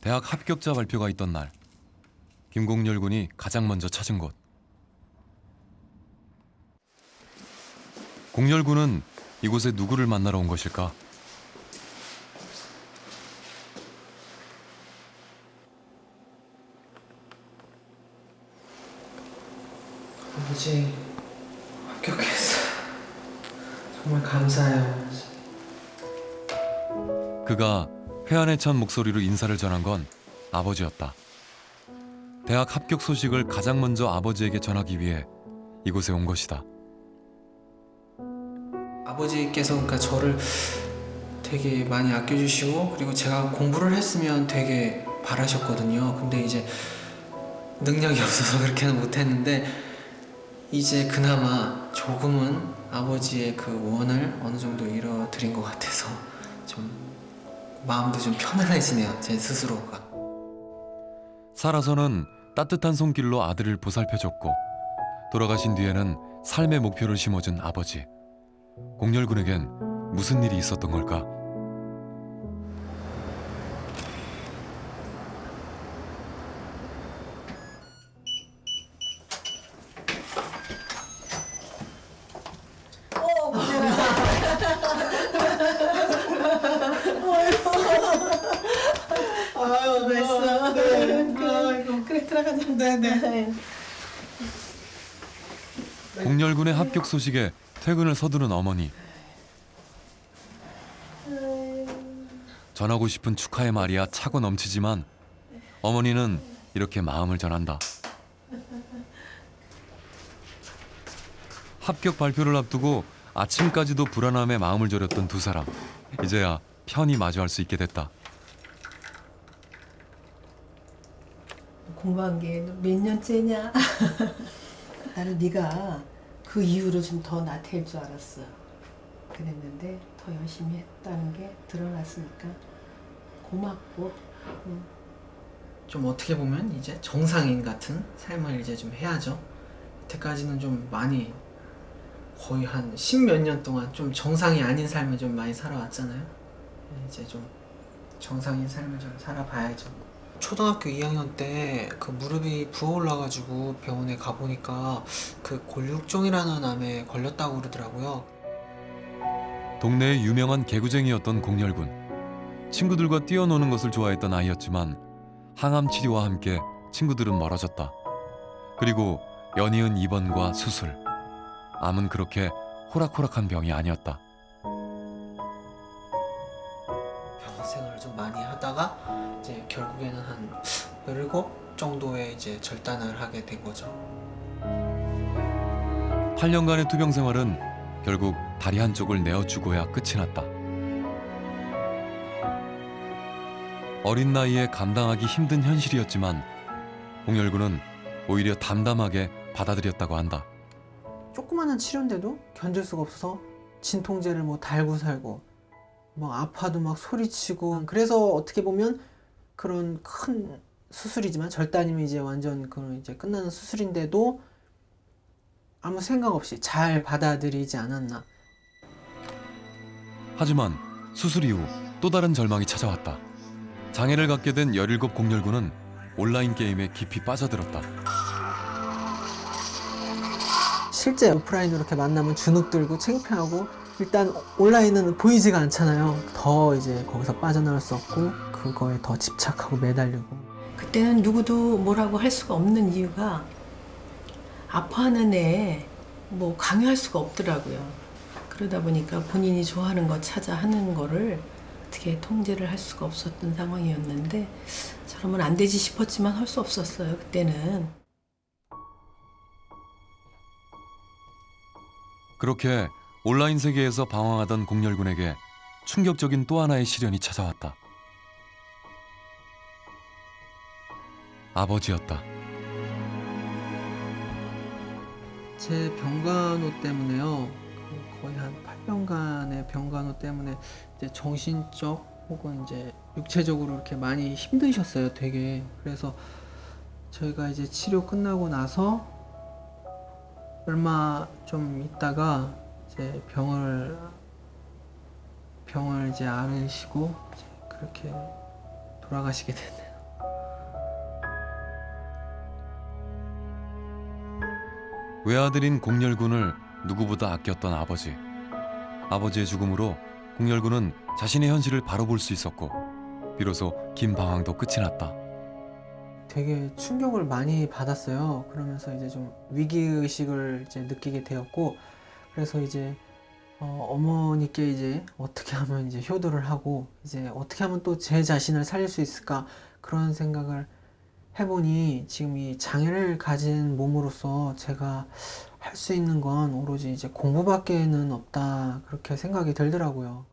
대학 합격자 발표가 있던 날, 김공렬 군이 가장 먼저 찾은 곳. 공렬 군은 이곳에 누구를 만나러 온 것일까? 아버지 합격했어요. 정말 감사해요. 그가 회한에 찬 목소리로 인사를 전한 건 아버지였다. 대학 합격 소식을 가장 먼저 아버지에게 전하기 위해 이곳에 온 것이다. 아버지께서 그러니까 저를 되게 많이 아껴주시고, 그리고 제가 공부를 했으면 되게 바라셨거든요. 근데 이제 능력이 없어서 그렇게는 못했는데, 이제 그나마 조금은 아버지의 그 원을 어느 정도 이뤄드린 것 같아서 좀 마음도 좀 편안해지네요, 제 스스로가. 살아서는 따뜻한 손길로 아들을 보살펴줬고 돌아가신 뒤에는 삶의 목표를 심어준 아버지. 공렬 군에겐 무슨 일이 있었던 걸까? 아유, 됐어. 네. 아이고. 그래, 들어가자. 네네. 공렬 군의 합격 소식에 퇴근을 서두른 어머니. 전하고 싶은 축하의 말이야 차고 넘치지만 어머니는 이렇게 마음을 전한다. 합격 발표를 앞두고 아침까지도 불안함에 마음을 졸였던 두 사람. 이제야 편히 마주할 수 있게 됐다. 공부한 게 몇 년째냐? 나는 네가 그 이후로 좀 더 나태해질 줄 알았어. 그랬는데 더 열심히 했다는 게 드러났으니까 고맙고. 좀 어떻게 보면 이제 정상인 같은 삶을 이제 좀 해야죠. 여태까지는 좀 많이, 거의 한 10몇 년 동안 좀 정상이 아닌 삶을 좀 많이 살아왔잖아요. 이제 좀 정상인 삶을 좀 살아봐야죠. 초등학교 2학년 때 그 무릎이 부어올라가지고 병원에 가보니까 그 골육종이라는 암에 걸렸다고 그러더라고요. 동네의 유명한 개구쟁이였던 공렬 군. 친구들과 뛰어노는 것을 좋아했던 아이였지만 항암 치료와 함께 친구들은 멀어졌다. 그리고 연이은 입원과 수술. 암은 그렇게 호락호락한 병이 아니었다. 병원 생활을 좀 많이 하다가 이제 결국에는 한 17 정도에 이제 절단을 하게 된 거죠. 8년간의 투병 생활은 결국 다리 한쪽을 내어주고야 끝이 났다. 어린 나이에 감당하기 힘든 현실이었지만 공렬 군은 오히려 담담하게 받아들였다고 한다. 조그마한 치료인데도 견딜 수가 없어서 진통제를 뭐 달고 살고, 뭐 아파도 막 소리치고. 그래서 어떻게 보면 그런 큰 수술이지만, 절단이면 이제 완전 그 이제 끝나는 수술인데도 아무 생각 없이 잘 받아들이지 않았나. 하지만 수술 이후 또 다른 절망이 찾아왔다. 장애를 갖게 된 17 공렬 군은 온라인 게임에 깊이 빠져들었다. 실제 오프라인으로 이렇게 만나면 주눅 들고 창피하고, 일단 온라인은 보이지가 않잖아요. 더 이제 거기서 빠져나올 수 없고 그거에 더 집착하고 매달리고. 그때는 누구도 뭐라고 할 수가 없는 이유가 아파하는 애 뭐 강요할 수가 없더라고요. 그러다 보니까 본인이 좋아하는 거 찾아 하는 거를 어떻게 통제를 할 수가 없었던 상황이었는데, 저러면 안 되지 싶었지만 할 수 없었어요, 그때는. 그렇게 온라인 세계에서 방황하던 공렬 군에게 충격적인 또 하나의 시련이 찾아왔다. 아버지였다. 제 병간호 때문에요. 거의 한 8년간의 병간호 때문에 이제 정신적 혹은 이제 육체적으로 이렇게 많이 힘드셨어요, 되게. 그래서 저희가 이제 치료 끝나고 나서 얼마 좀 있다가 이제 병을 이제 앓으시고 이제 그렇게 돌아가시게 됐네요. 외아들인 공열군을 누구보다 아꼈던 아버지. 아버지의 죽음으로 공열군은 자신의 현실을 바로 볼 수 있었고 비로소 긴 방황도 끝이 났다. 되게 충격을 많이 받았어요. 그러면서 이제 좀 위기의식을 이제 느끼게 되었고, 그래서 이제 어머니께 이제 어떻게 하면 이제 효도를 하고 이제 어떻게 하면 또 제 자신을 살릴 수 있을까, 그런 생각을 해보니 지금 이 장애를 가진 몸으로서 제가 할 수 있는 건 오로지 이제 공부밖에는 없다, 그렇게 생각이 들더라고요.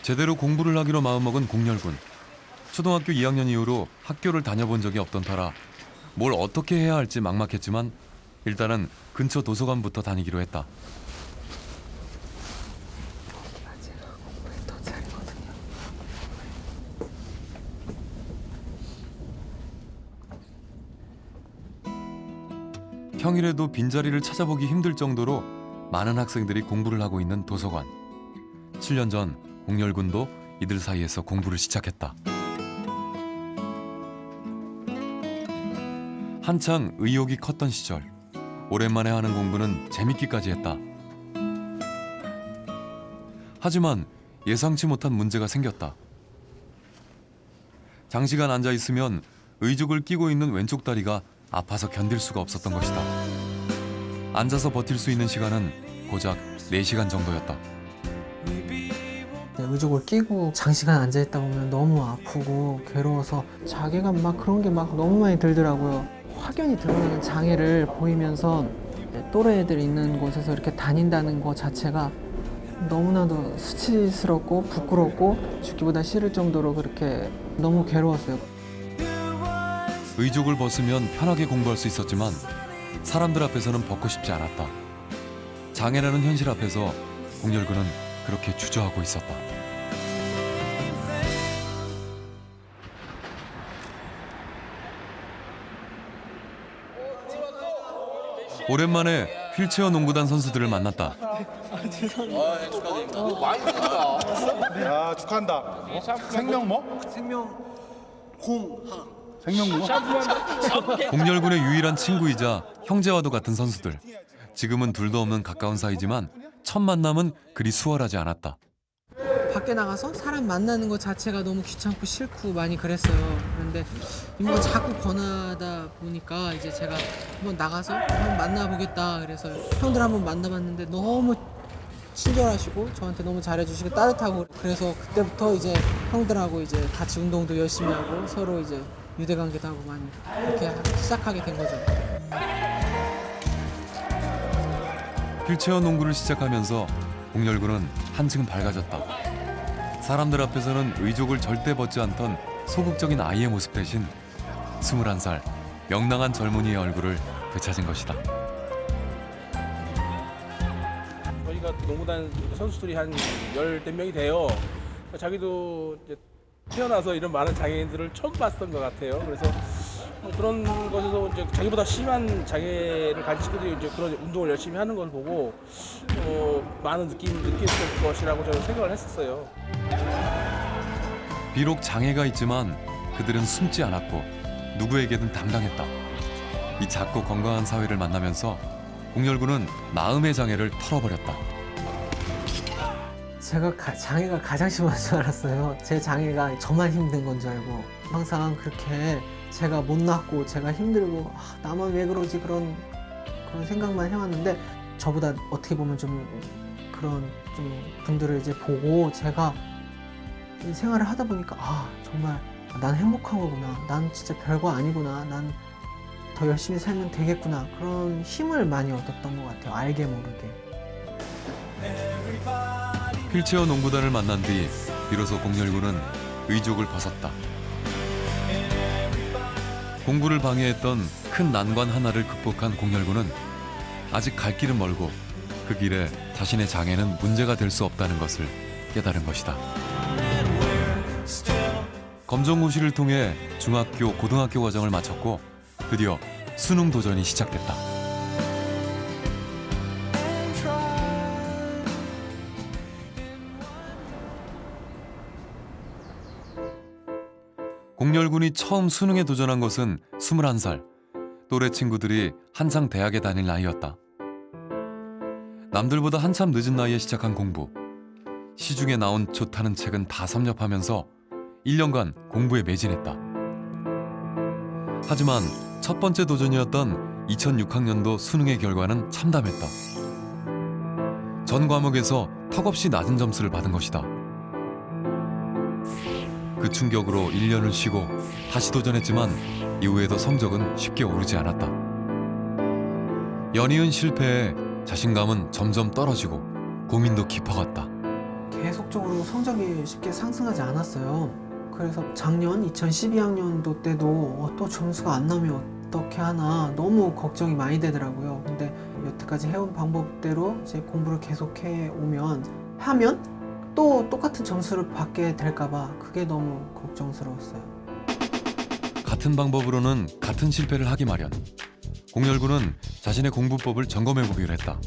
제대로 공부를 하기로 마음먹은 공열군. 초등학교 2학년 이후로 학교를 다녀본 적이 없던 터라 뭘 어떻게 해야 할지 막막했지만 일단은 근처 도서관부터 다니기로 했다. 제가 공부에 더 잘했거든요. 평일에도 빈자리를 찾아보기 힘들 정도로 많은 학생들이 공부를 하고 있는 도서관. 7년 전 공열군도 이들 사이에서 공부를 시작했다. 한창 의욕이 컸던 시절, 오랜만에 하는 공부는 재밌기까지 했다. 하지만 예상치 못한 문제가 생겼다. 장시간 앉아 있으면 의족을 끼고 있는 왼쪽 다리가 아파서 견딜 수가 없었던 것이다. 앉아서 버틸 수 있는 시간은 고작 4시간 정도였다. 의족을 끼고 장시간 앉아있다 보면 너무 아프고 괴로워서 자괴감 막 그런 게 막 너무 많이 들더라고요. 확연히 드러나는 장애를 보이면서 또래 애들 있는 곳에서 이렇게 다닌다는 것 자체가 너무나도 수치스럽고 부끄럽고 죽기보다 싫을 정도로 그렇게 너무 괴로웠어요. 의족을 벗으면 편하게 공부할 수 있었지만 사람들 앞에서는 벗고 싶지 않았다. 장애라는 현실 앞에서 공열군은 그렇게 주저하고 있었다. 오랜만에 휠체어 농구단 선수들을 만났다. 야 축하한다. 생명 뭐? 생명 뭐? 공열군의 유일한 친구이자 형제와도 같은 선수들. 지금은 둘도 없는 가까운 사이지만 첫 만남은 그리 수월하지 않았다. 밖에 나가서 사람 만나는 것 자체가 너무 귀찮고 싫고 많이 그랬어요. 그런데 이모가 자꾸 권하다 보니까 이제 제가 한번 나가서 한번 만나보겠다. 그래서 형들 한번 만나봤는데 너무 친절하시고 저한테 너무 잘해주시고 따뜻하고, 그래서 그때부터 이제 형들하고 이제 같이 운동도 열심히 하고 서로 이제 유대관계도 하고 많이 그렇게 시작하게 된 거죠. 휠체어 농구를 시작하면서 공열군은 한층 밝아졌다. 사람들 앞에서는 의족을 절대 벗지 않던 소극적인 아이의 모습 대신 21살 명랑한 젊은이의 얼굴을 되찾은 것이다. 저희가 농구단 선수들이 한 10몇 명이 돼요. 자기도 이제 태어나서 이런 많은 장애인들을 처음 봤던 것 같아요. 그래서 그런 것에서 이제 자기보다 심한 장애를 가진 친구들이 이제 그런 운동을 열심히 하는 걸 보고 많은 느낄 것이라고 저는 생각을 했었어요. 비록 장애가 있지만 그들은 숨지 않았고 누구에게든 당당했다. 이 작고 건강한 사회를 만나면서 공열군은 마음의 장애를 털어버렸다. 제가 장애가 가장 심한 줄 알았어요. 제 장애가 저만 힘든 건 줄 알고 항상 그렇게 제가 못났고 제가 힘들고 나만 왜 그러지 그런 생각만 해왔는데, 저보다 어떻게 보면 좀 그런 좀 분들을 이제 보고 제가 이 생활을 하다 보니까 정말 난 행복한 거구나, 난 진짜 별거 아니구나, 난 더 열심히 살면 되겠구나, 그런 힘을 많이 얻었던 것 같아요. 알게 모르게. 휠체어 농구단을 만난 뒤 비로소 공열군은 의족을 벗었다. 공부를 방해했던 큰 난관 하나를 극복한 공열군은 아직 갈 길은 멀고 그 길에 자신의 장애는 문제가 될 수 없다는 것을 깨달은 것이다. 검정고시를 통해 중학교, 고등학교 과정을 마쳤고 드디어 수능 도전이 시작됐다. 공렬군이 처음 수능에 도전한 것은 21살. 또래 친구들이 한창 대학에 다닐 나이였다. 남들보다 한참 늦은 나이에 시작한 공부. 시중에 나온 좋다는 책은 다 섭렵하면서 1년간 공부에 매진했다. 하지만 첫 번째 도전이었던 2006학년도 수능의 결과는 참담했다. 전 과목에서 턱없이 낮은 점수를 받은 것이다. 그 충격으로 1년을 쉬고 다시 도전했지만 이후에도 성적은 쉽게 오르지 않았다. 연이은 실패에 자신감은 점점 떨어지고 고민도 깊어갔다. 계속적으로 성적이 쉽게 상승하지 않았어요. 그래서 작년 2012학년도 때도 또 점수가 안 나오면 어떻게 하나 너무 걱정이 많이 되더라고요. 근데 여태까지 해온 방법대로 이제 공부를 계속해 하면 또 똑같은 점수를 받게 될까봐 그게 너무 걱정스러웠어요. 같은 방법으로는 같은 실패를 하기 마련. 공렬군은 자신의 공부법을 점검해보기로 했다.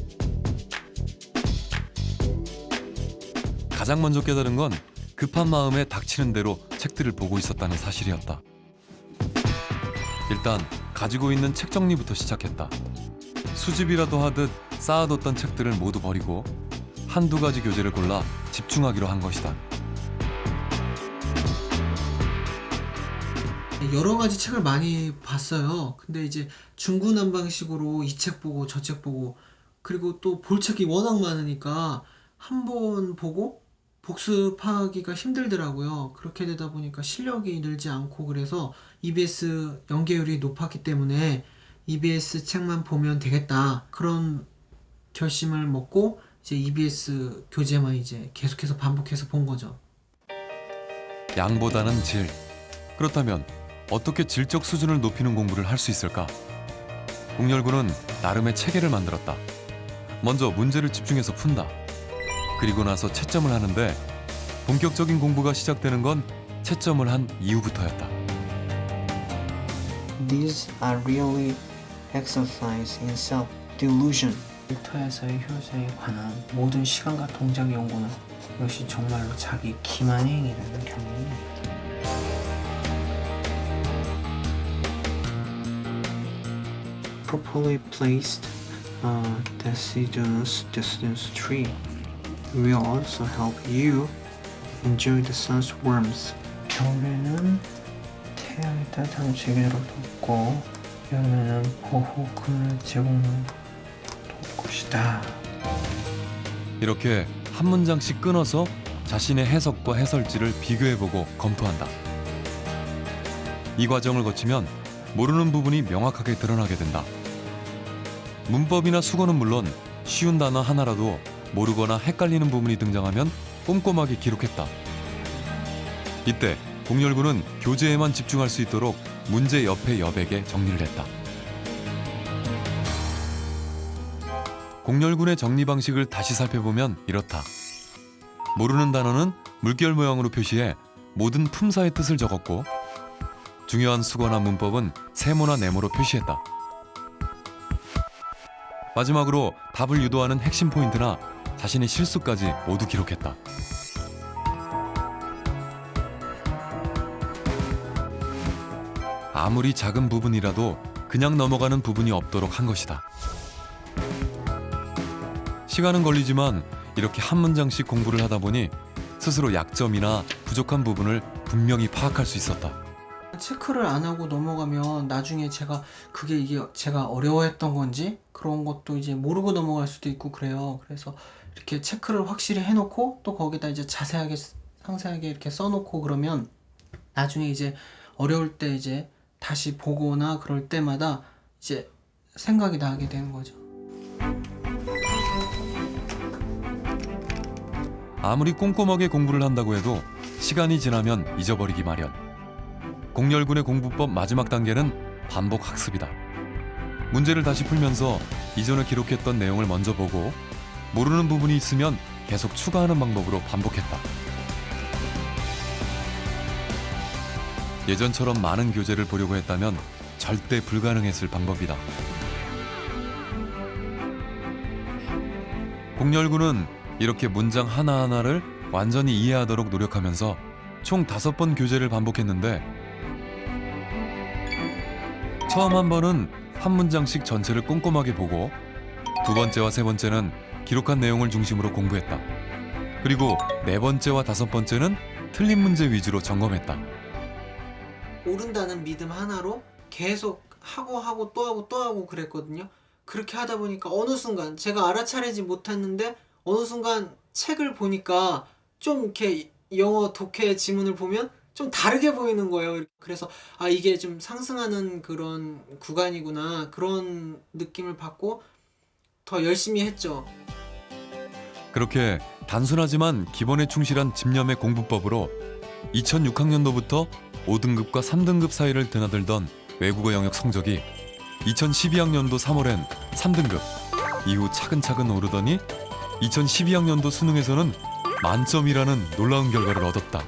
가장 먼저 깨달은 건 급한 마음에 닥치는 대로 책들을 보고 있었다는 사실이었다. 일단 가지고 있는 책 정리부터 시작했다. 수집이라도 하듯 쌓아뒀던 책들을 모두 버리고 한두 가지 교재를 골라 집중하기로 한 것이다. 여러 가지 책을 많이 봤어요. 근데 이제 중구난방식으로 이 책 보고 저 책 보고 그리고 또 볼 책이 워낙 많으니까 한 번 보고 복습하기가 힘들더라고요. 그렇게 되다 보니까 실력이 늘지 않고 그래서 EBS 연계율이 높았기 때문에 EBS 책만 보면 되겠다. 그런 결심을 먹고 이제 EBS 교재만 이제 계속해서 반복해서 본 거죠. 양보다는 질. 그렇다면 어떻게 질적 수준을 높이는 공부를 할 수 있을까? 공렬군은 나름의 체계를 만들었다. 먼저 문제를 집중해서 푼다. 그리고 나서 채점을 하는데 본격적인 공부가 시작되는 건 채점을 한 이후부터였다. These are really exercise in self-delusion. 일터에서의 효자에 관한 모든 시간과 동작 연구는 이것이 정말로 자기 기만행위라는 경험입니다. Properly placed deciduous tree will also help you enjoy the sun's warmth. 겨울에는 태양의 따뜻한 제게로 돕고 여름에는 보호 그늘 제공을 도울 것이다. 이렇게 한 문장씩 끊어서 자신의 해석과 해설지를 비교해보고 검토한다. 이 과정을 거치면 모르는 부분이 명확하게 드러나게 된다. 문법이나 수거는 물론 쉬운 단어 하나라도 모르거나 헷갈리는 부분이 등장하면 꼼꼼하게 기록했다. 이때 공렬군은 교재에만 집중할 수 있도록 문제 옆에 여백에 정리를 했다. 공렬군의 정리 방식을 다시 살펴보면 이렇다. 모르는 단어는 물결 모양으로 표시해 모든 품사의 뜻을 적었고 중요한 수거나 문법은 세모나 네모로 표시했다. 마지막으로 답을 유도하는 핵심 포인트나 자신의 실수까지 모두 기록했다. 아무리 작은 부분이라도 그냥 넘어가는 부분이 없도록 한 것이다. 시간은 걸리지만 이렇게 한 문장씩 공부를 하다 보니 스스로 약점이나 부족한 부분을 분명히 파악할 수 있었다. 체크를 안 하고 넘어가면 나중에 이게 제가 어려워했던 건지 그런 것도 이제 모르고 넘어갈 수도 있고 그래요. 그래서 이렇게 체크를 확실히 해놓고 또 거기다 이제 자세하게 상세하게 이렇게 써놓고 그러면 나중에 이제 어려울 때 이제 다시 보거나 그럴 때마다 이제 생각이 나게 되는 거죠. 아무리 꼼꼼하게 공부를 한다고 해도 시간이 지나면 잊어버리기 마련. 공렬군의 공부법 마지막 단계는 반복 학습이다. 문제를 다시 풀면서 이전에 기록했던 내용을 먼저 보고 모르는 부분이 있으면 계속 추가하는 방법으로 반복했다. 예전처럼 많은 교재를 보려고 했다면 절대 불가능했을 방법이다. 공렬군은 이렇게 문장 하나하나를 완전히 이해하도록 노력하면서 총 5번 교재를 반복했는데 처음 한 번은 한 문장씩 전체를 꼼꼼하게 보고 두 번째와 세 번째는 기록한 내용을 중심으로 공부했다. 그리고 네 번째와 다섯 번째는 틀린 문제 위주로 점검했다. 모른다는 믿음 하나로 계속 하고 또 하고 그랬거든요. 그렇게 하다 보니까 어느 순간 제가 알아차리지 못했는데 어느 순간 책을 보니까 좀 이렇게 영어 독해 지문을 보면 좀 다르게 보이는 거예요. 그래서 아, 이게 좀 상승하는 그런 구간이구나, 그런 느낌을 받고 더 열심히 했죠. 그렇게 단순하지만 기본에 충실한 집념의 공부법으로 2006학년도부터 5등급과 3등급 사이를 드나들던 외국어 영역 성적이 2012학년도 3월엔 3등급, 이후 차근차근 오르더니 2012학년도 수능에서는 만점이라는 놀라운 결과를 얻었다.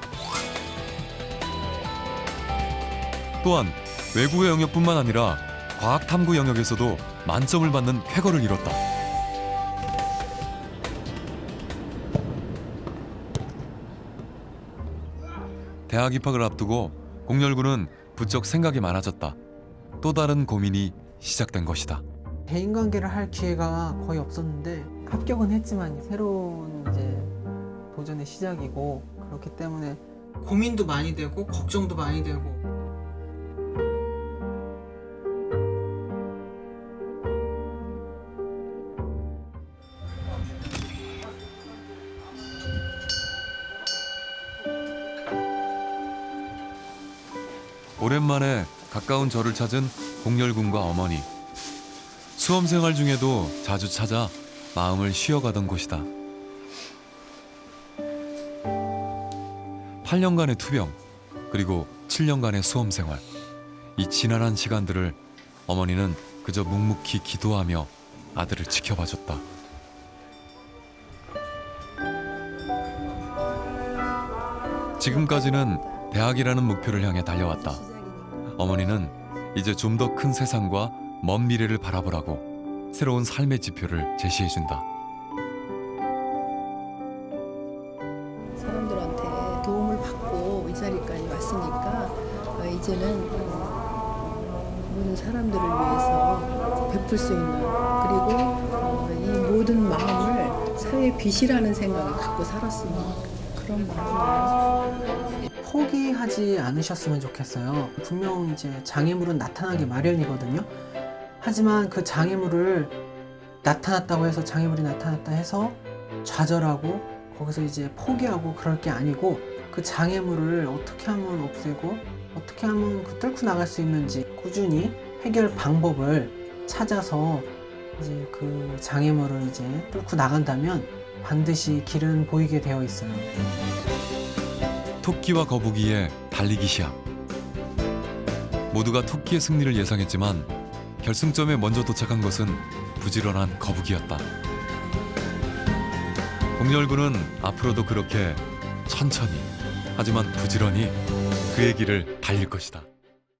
또한 외국어 영역뿐만 아니라 과학 탐구 영역에서도 만점을 받는 쾌거를 이뤘다. 대학 입학을 앞두고 공열군은 부쩍 생각이 많아졌다. 또 다른 고민이 시작된 것이다. 대인관계를 할 기회가 거의 없었는데 합격은 했지만 새로운 이제 도전의 시작이고, 그렇기 때문에 고민도 많이 되고 걱정도 많이 되고. 오랜만에 가까운 저를 찾은 공열군과 어머니. 수험 생활 중에도 자주 찾아 마음을 쉬어가던 곳이다. 8년간의 투병, 그리고 7년간의 수험 생활. 이 지난한 시간들을 어머니는 그저 묵묵히 기도하며 아들을 지켜봐줬다. 지금까지는 대학이라는 목표를 향해 달려왔다. 어머니는 이제 좀 더 큰 세상과 먼 미래를 바라보라고 새로운 삶의 지표를 제시해준다. 사람들한테 도움을 받고 이 자리까지 왔으니까 이제는 모든 사람들을 위해서 베풀 수 있는, 그리고 이 모든 마음을 사회의 빚이라는 생각을 갖고 살았으면, 그런 마음이에요. 포기하지 않으셨으면 좋겠어요. 분명 이제 장애물은 나타나기 마련이거든요. 하지만 그 장애물을 나타났다고 해서, 장애물이 나타났다 해서 좌절하고 거기서 이제 포기하고 그럴 게 아니고, 그 장애물을 어떻게 하면 없애고 어떻게 하면 뚫고 나갈 수 있는지 꾸준히 해결 방법을 찾아서 이제 그 장애물을 이제 뚫고 나간다면 반드시 길은 보이게 되어 있어요. 토끼와 거북이의 달리기 시합. 모두가 토끼의 승리를 예상했지만 결승점에 먼저 도착한 것은 부지런한 거북이였다. 공열군은 앞으로도 그렇게 천천히, 하지만 부지런히 그의 길을 달릴 것이다.